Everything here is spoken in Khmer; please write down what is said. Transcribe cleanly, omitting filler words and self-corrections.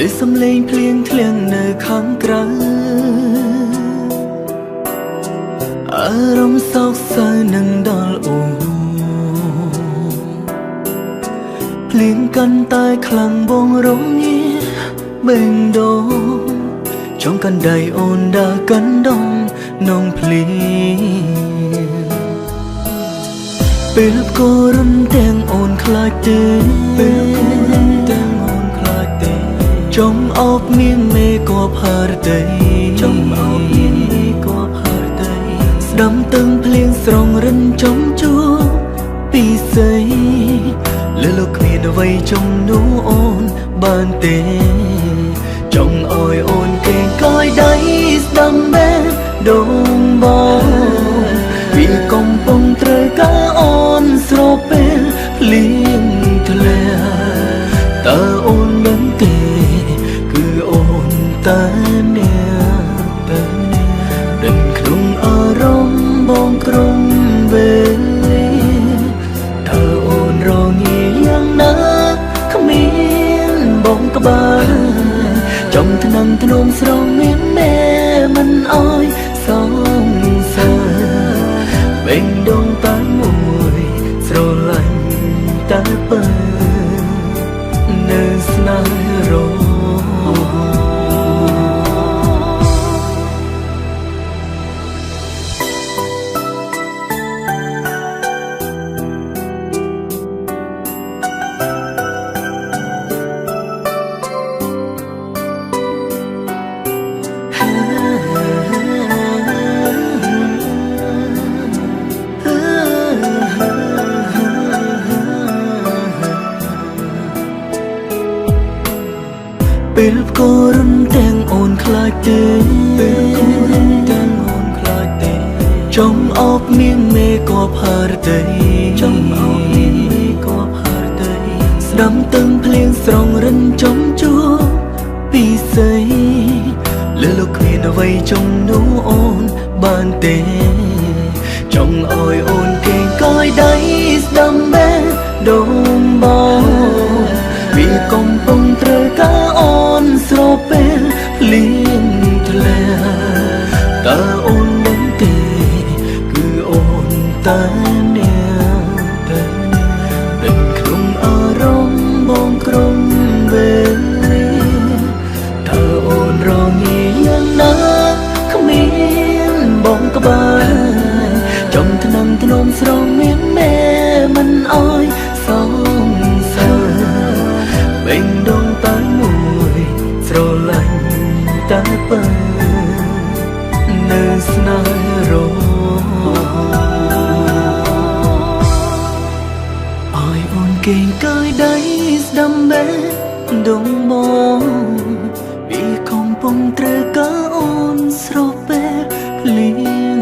ឬសំឡេងភ្លៀងធ្លាក់នៅខាងក្រៅអារម្មណ៍សោកសៅនឹងដល់អូភ្លៀងកាន់តែខ្លាំងបងរងាបេងដូងចង់កាន់ដៃអូនដើរកាន់ដងនងភ្លៀងពេលក៏រំទាំងអូនខ្លាចទេពេលក៏រំទាំងអូនខ្លាចទេចង់អោបនាងមេក៏ផើរទេចង់អោបនាងមេក៏ផើរទេស្ដាំទឹងភ្លៀងស្រងរិនចំជួពីស័យលើលោកគ្មានអ្វីចំនួនអូនបានទេចង់អោយអូនគេកយដៃស្ដាំបែបដងបងវាកំពុងត្រូវការអូនស្រពេលភ្លៀងធ្លាក់តើអូនដឹងទេគឺអូនតែអ្នកតែដឹងក្នុងអារម្មណ៍បងក្រុមវេលាតើអូនរងាយ៉ាងណាគ្មានបងក្បែរចំថ្នាំធ្នមស្រងមានមេមិនអោយសងសើបេងដូងតែមួយស្រឡាញ់តែបើនៅស្នេហ៍រពេលក៏រំទាំងអូនខ្លាចទេពេលក៏រំទាំងអូនខ្លាចទេចង់អោបនាងមេក៏ផើរទេចង់អោបនាងមេក៏ផើរទេស្ដាំទឹងភ្លៀងស្រងរិនចំជួពីស័យលើលោកគ្មានអ្វីចំនួនអូនបានទេចង់អោយអូនគេកយដៃស្ដាំបែបដងបងវាកំពុងត្រូវការអូនស្រពេលភ្លៀងធ្លាក់តើអូនដឹងទេគឺអូនតែអ្នកតែដឹងក្នុងអារម្មណ៍បងក្រុមវេលាតើអូនរងាយ៉ាងណាគ្មានបងក្បែរចំថ្នាំធ្នមស្រងមានមេមិនអោយសងសើបេងដូងតែមួយស្រឡាញ់តែបើនៅស្នេហ៍រអោយអូនគេងកយដៃស្ដាំបែបដងបងវាកំពុងត្រូវការអូនស្រពេលភ្លៀង